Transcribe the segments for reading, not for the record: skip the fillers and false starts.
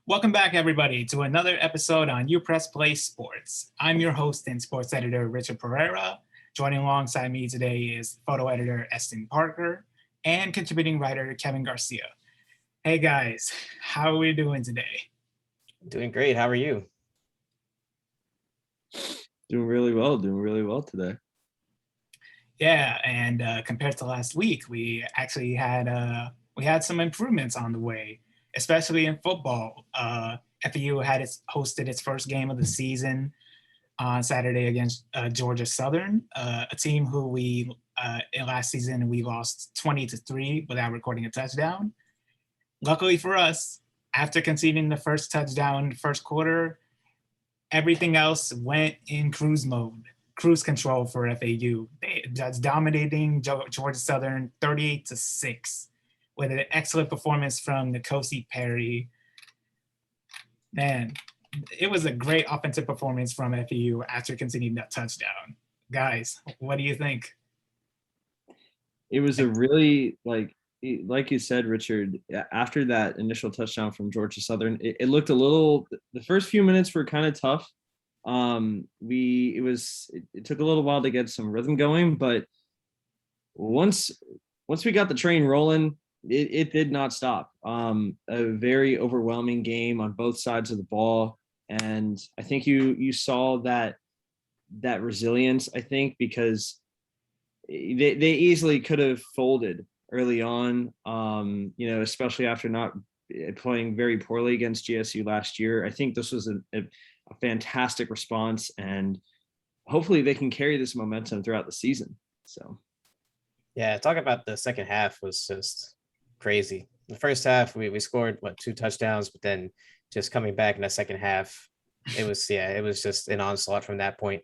Welcome back, everybody, to another episode on UPressPlay Sports. I'm your host and sports editor, Richard Pereira. Joining alongside me today is photo editor Eston Parker and contributing writer Kevin Garcia. Hey guys, how are we doing today? Doing great. How are you? Doing really well today. Yeah, and compared to last week, we actually had some improvements on the way, especially in football. FAU hosted its first game of the season on Saturday against Georgia Southern, a team who in last season we lost 20-3 without recording a touchdown. Luckily for us, after conceding the first touchdown in the first quarter, everything else went in cruise control for FAU. That's dominating Georgia Southern 38-6 with an excellent performance from Nkosi Perry. Man, it was a great offensive performance from FAU after conceding that touchdown. Guys, what do you think? It was a really, like you said, Richard, after that initial touchdown from Georgia Southern, it looked a little, the first few minutes were kind of tough. It took a little while to get some rhythm going, but once we got the train rolling, it did not stop. A very overwhelming game on both sides of the ball. And I think you saw that resilience, I think, because they easily could have folded early on, especially after not playing very poorly against GSU last year. I think this was a fantastic response, and hopefully they can carry this momentum throughout the season. So, yeah, talking about the second half was just crazy. The first half, we scored 2 touchdowns, but then just coming back in the second half, it was just an onslaught from that point.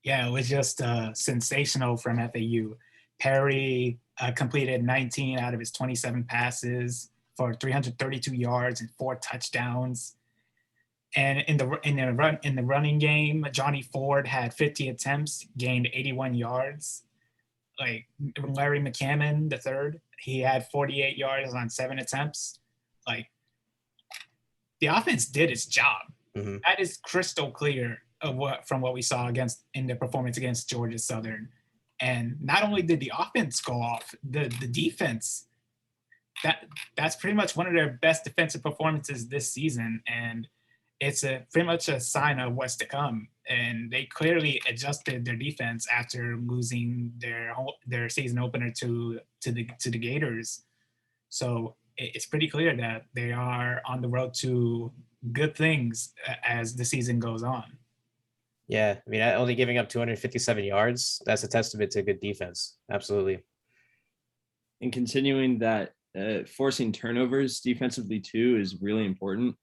Yeah, it was just sensational from FAU. Perry completed 19 out of his 27 passes for 332 yards and 4 touchdowns. And in the running game, Johnny Ford had 50 attempts, gained 81 yards. Like Larry McCammon III, he had 48 yards on 7 attempts. Like, the offense did its job. Mm-hmm. That is crystal clear from what we saw in the performance against Georgia Southern. And not only did the offense go off, the defense, that's pretty much one of their best defensive performances this season. And it's pretty much a sign of what's to come. And they clearly adjusted their defense after losing their season opener to the Gators. So it's pretty clear that they are on the road to good things as the season goes on. Yeah, I mean, only giving up 257 yards, that's a testament to good defense. Absolutely. And continuing that, forcing turnovers defensively too is really important.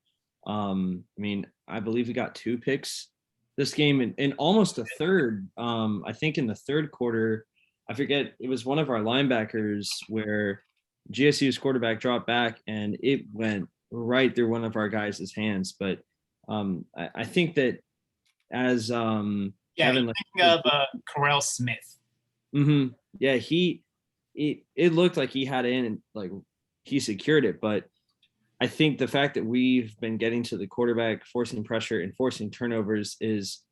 I believe we got 2 picks this game and almost a third. I think in the third quarter, I forget, it was one of our linebackers where GSU's quarterback dropped back and it went right through one of our guys' hands. But I think that as Kevin, thinking of Correll Smith. Mm-hmm. Yeah, it looked like he had it in and like he secured it, but I think the fact that we've been getting to the quarterback, forcing pressure and forcing turnovers is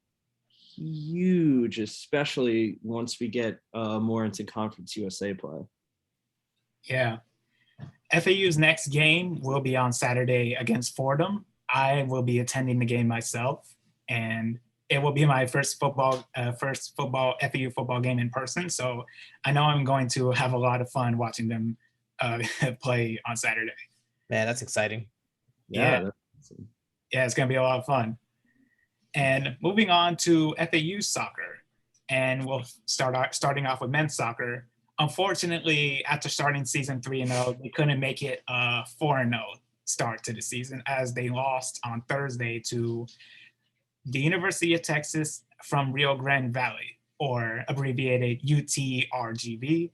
huge, especially once we get more into Conference USA play. Yeah. FAU's next game will be on Saturday against Fordham. I will be attending the game myself, and it will be my first FAU football game in person. So I know I'm going to have a lot of fun watching them play on Saturday. Man, that's exciting. Yeah. Awesome. Yeah, it's going to be a lot of fun. And moving on to FAU soccer, and we'll starting off with men's soccer. Unfortunately, after starting season 3-0, they couldn't make it a 4-0 start to the season as they lost on Thursday to the University of Texas from Rio Grande Valley, or abbreviated UTRGV,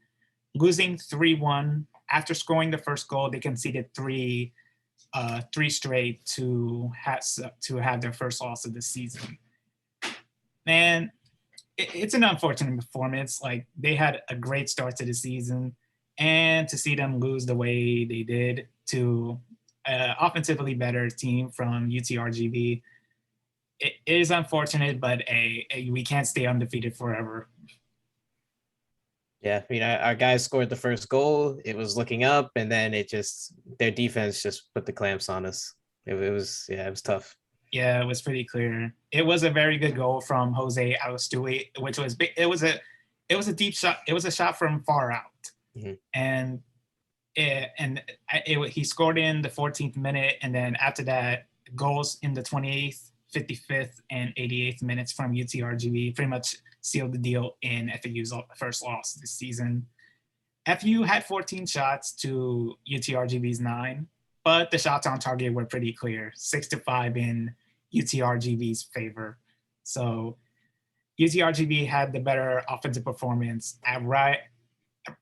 losing 3-1. After scoring the first goal, they conceded three straight to have their first loss of the season. Man, it's an unfortunate performance. Like, they had a great start to the season, and to see them lose the way they did to offensively better team from UTRGV. It is unfortunate, but we can't stay undefeated forever. Yeah, I mean, our guys scored the first goal. It was looking up, and then their defense just put the clamps on us. It was tough. Yeah, it was pretty clear. It was a very good goal from Jose Alastui, which was big. It was a deep shot. It was a shot from far out, and he scored in the 14th minute, and then after that, goals in the 28th, 55th, and 88th minutes from UTRGV pretty much sealed the deal in FAU's first loss this season. FAU had 14 shots to UTRGV's 9, but the shots on target were pretty clear, 6-5 in UTRGV's favor. So UTRGV had the better offensive performance right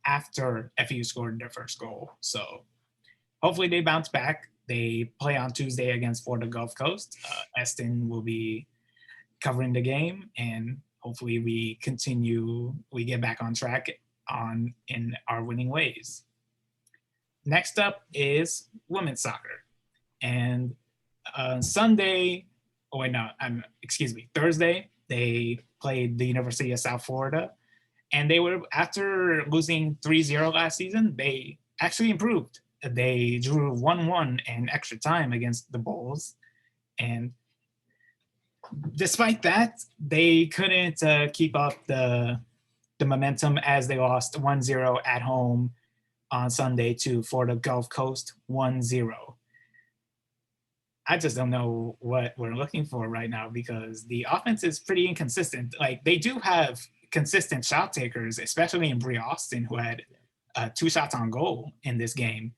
after FAU scored their first goal. So hopefully they bounce back. They play on Tuesday against Florida Gulf Coast. Eston will be covering the game, and hopefully we get back on track in our winning ways. Next up is women's soccer. And Thursday, they played the University of South Florida. And they were, after losing 3-0 last season, they actually improved. They drew 1-1 in extra time against the Bulls. And despite that, they couldn't keep up the momentum as they lost 1-0 at home on Sunday to Florida Gulf Coast, 1-0. I just don't know what we're looking for right now because the offense is pretty inconsistent. Like, they do have consistent shot takers, especially in Brie Austin, who had 2 shots on goal in this game,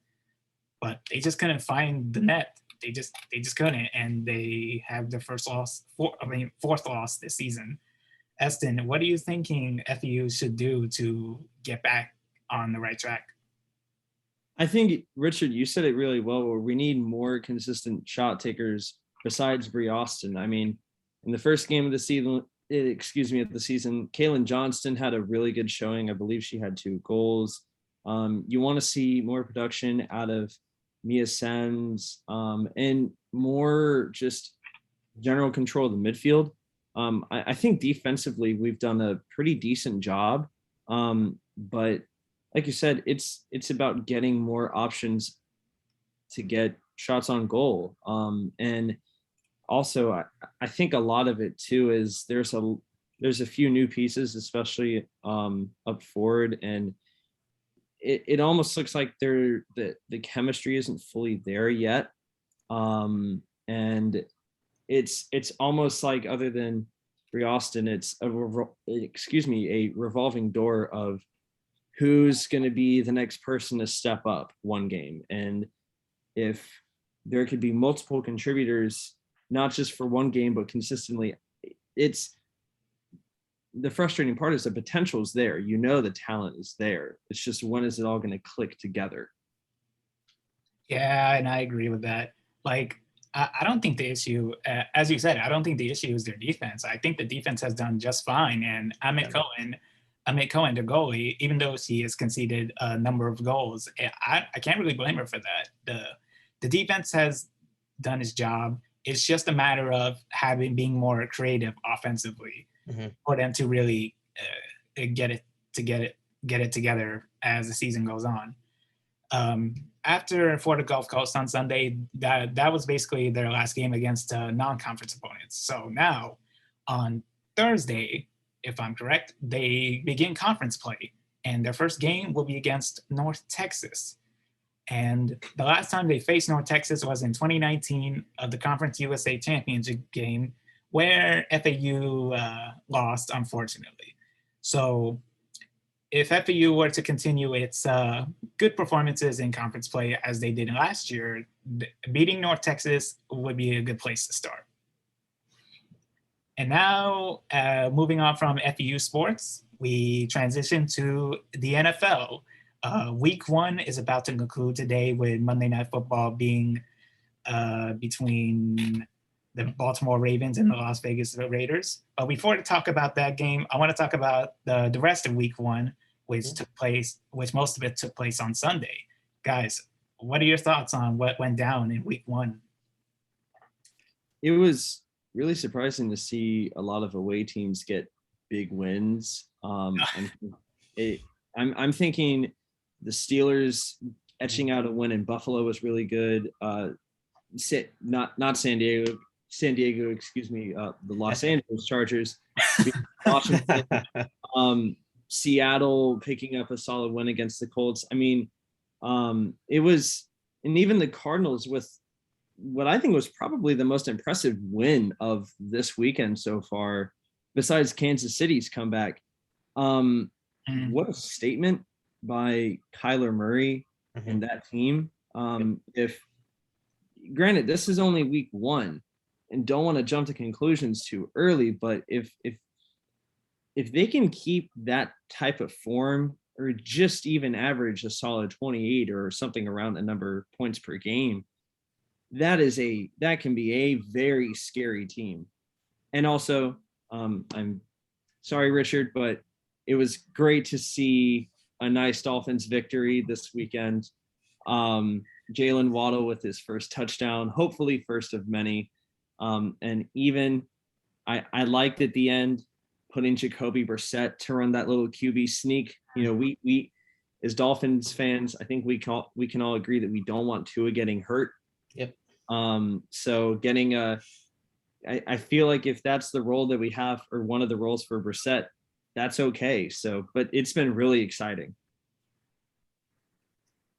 but they just couldn't find the net. They just couldn't, and they have their fourth loss this season. Eston, what are you thinking FAU should do to get back on the right track? I think, Richard, you said it really well, where we need more consistent shot takers besides Brie Austin. I mean, in the first game of the season, Kaylin Johnston had a really good showing. I believe she had 2 goals. You want to see more production out of Mia Sens and more just general control of the midfield. I think defensively we've done a pretty decent job, but like you said, it's about getting more options to get shots on goal. And also, I think a lot of it too is there's a few new pieces, especially up forward, and it almost looks like the chemistry isn't fully there yet. And it's almost like, other than Brie Austin, it's a revolving door of who's going to be the next person to step up one game. And if there could be multiple contributors, not just for one game, but consistently, it's the frustrating part is the potential is there. You know, the talent is there. It's just, when is it all going to click together? Yeah, and I agree with that. Like, I don't think the issue, as you said, I don't think the issue is their defense. I think the defense has done just fine. And Amit Cohen, the goalie, even though he has conceded a number of goals, I can't really blame her for that. The defense has done its job. It's just a matter of being more creative offensively for them to really get it together as the season goes on. After Florida Gulf Coast on Sunday, that was basically their last game against non-conference opponents. So now on Thursday, if I'm correct, they begin conference play, and their first game will be against North Texas. And the last time they faced North Texas was in 2019 of the Conference USA Championship game, where FAU lost, unfortunately. So if FAU were to continue its good performances in conference play as they did last year, beating North Texas would be a good place to start. And now, moving on from FAU sports, we transition to the NFL. Week 1 is about to conclude today with Monday Night Football being between the Baltimore Ravens and the Las Vegas Raiders. But before to talk about that game, I want to talk about the rest of Week 1, which most of it took place on Sunday. Guys, what are your thoughts on what went down in week 1? It was really surprising to see a lot of away teams get big wins. I'm thinking the Steelers etching out a win in Buffalo was really good. Not San Diego, excuse me, the Los Angeles Chargers, Washington, Seattle picking up a solid win against the Colts. I mean, it was, and even the Cardinals with what I think was probably the most impressive win of this weekend so far, besides Kansas City's comeback. What a statement by Kyler Murray and that team. If granted, this is only week 1 and don't want to jump to conclusions too early, but if they can keep that type of form or just even average a solid 28 or something around the number of points per game, that can be a very scary team. And also, I'm sorry, Richard, but it was great to see a nice Dolphins victory this weekend. Jalen Waddle with his first touchdown, hopefully first of many. And even I liked at the end putting Jacoby Brissett to run that little QB sneak. You know, we as Dolphins fans, I think we can all agree that we don't want Tua getting hurt. Yep. So getting I feel like if that's the role that we have, or one of the roles for Brissett, that's okay. So, but it's been really exciting.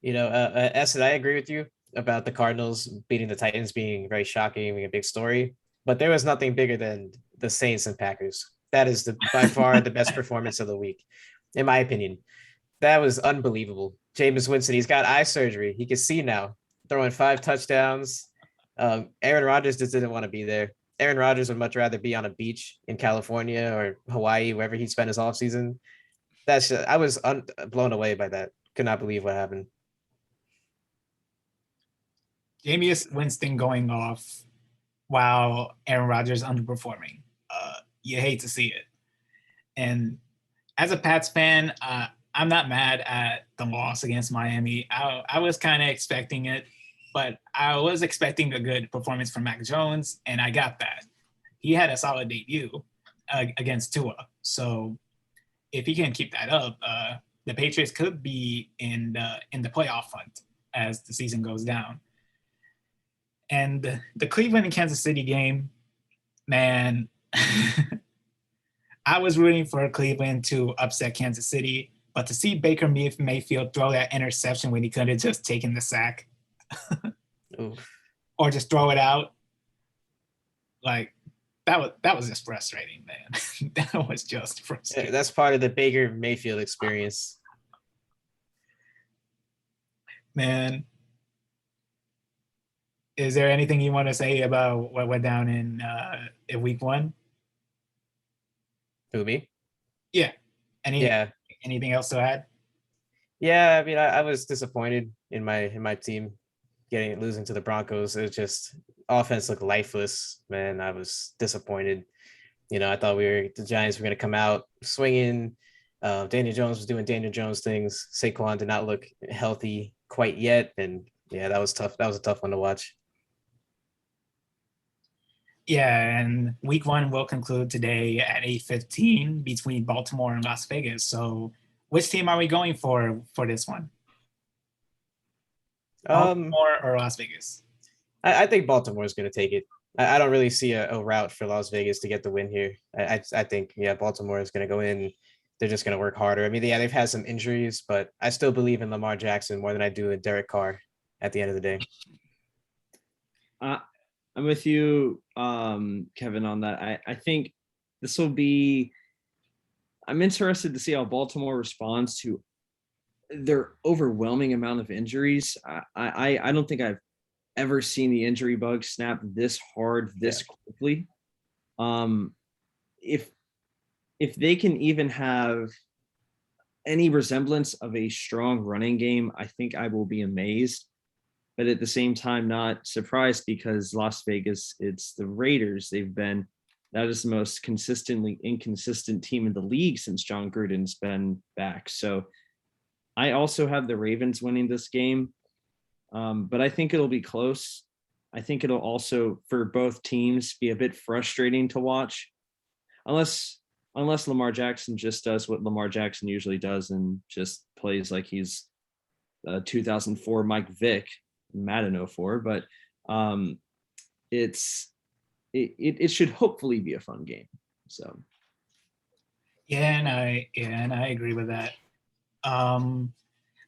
You know, Eston, I agree with you about the Cardinals beating the Titans being very shocking, being a big story. But there was nothing bigger than the Saints and Packers. That is by far the best performance of the week, in my opinion. That was unbelievable. Jameis Winston, he's got eye surgery. He can see now, throwing 5 touchdowns. Aaron Rodgers just didn't want to be there. Aaron Rodgers would much rather be on a beach in California or Hawaii, wherever he spent his offseason. I was blown away by that. Could not believe what happened. Jameis Winston going off while Aaron Rodgers underperforming. You hate to see it. And as a Pats fan, I'm not mad at the loss against Miami. I was kind of expecting it, but I was expecting a good performance from Mac Jones, and I got that. He had a solid debut against Tua. So if he can keep that up, the Patriots could be in the playoff hunt as the season goes down. And the Cleveland and Kansas City game, man, I was rooting for Cleveland to upset Kansas City, but to see Baker Mayfield throw that interception when he could have just taken the sack or just throw it out, like that was just frustrating, man. That was just frustrating. That's part of the Baker Mayfield experience, man. Is there anything you want to say about what went down in week 1? Who, me? Yeah. Anything else to add? Yeah, I mean, I was disappointed in my team losing to the Broncos. It was just offense looked lifeless, man. I was disappointed. You know, I thought the Giants were going to come out swinging. Daniel Jones was doing Daniel Jones things. Saquon did not look healthy quite yet, and yeah, that was tough. That was a tough one to watch. Yeah, and week 1 will conclude today at 8:15 between Baltimore and Las Vegas. So which team are we going for this one? Baltimore or Las Vegas? I think Baltimore is going to take it. I don't really see a route for Las Vegas to get the win here. I think, yeah, Baltimore is going to go in. They're just going to work harder. I mean, yeah, they've had some injuries, but I still believe in Lamar Jackson more than I do in Derek Carr at the end of the day. I'm with you, Kevin, on that. I think this will be – I'm interested to see how Baltimore responds to their overwhelming amount of injuries. I don't think I've ever seen the injury bug snap this hard, this quickly. If they can even have any resemblance of a strong running game, I think I will be amazed. But at the same time, not surprised, because Las Vegas, it's the Raiders. That is the most consistently inconsistent team in the league since John Gruden's been back. So I also have the Ravens winning this game. But I think it'll be close. I think it'll also, for both teams, be a bit frustrating to watch, unless Lamar Jackson just does what Lamar Jackson usually does and just plays like he's 2004 Mike Vick, Madden 04. But it should hopefully be a fun game. So and I agree with that.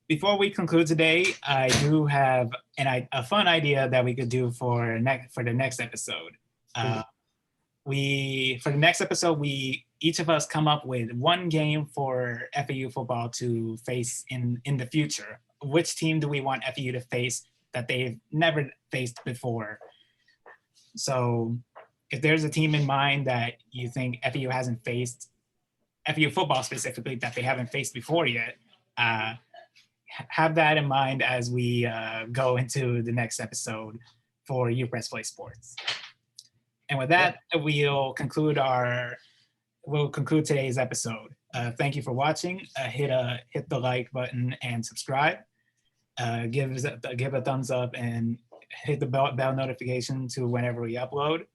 Before we conclude today, I do have a fun idea that we could do for the next episode. For the next episode, each of us come up with one game for FAU football to face in the future. Which team do we want FAU to face that they've never faced before? So if there's a team in mind that you think FAU hasn't faced, FAU football specifically, that they haven't faced before yet, have that in mind as we go into the next episode for UPressPlay Sports. And with that, we'll conclude today's episode. Thank you for watching. Hit the like button and subscribe. Give a thumbs up and hit the bell notification to whenever we upload.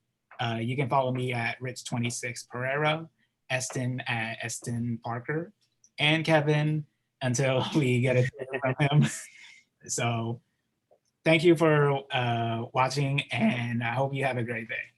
You can follow me at Rich26 Pereira, Eston at Eston Parker, and Kevin until we get it from him. So thank you for watching, and I hope you have a great day.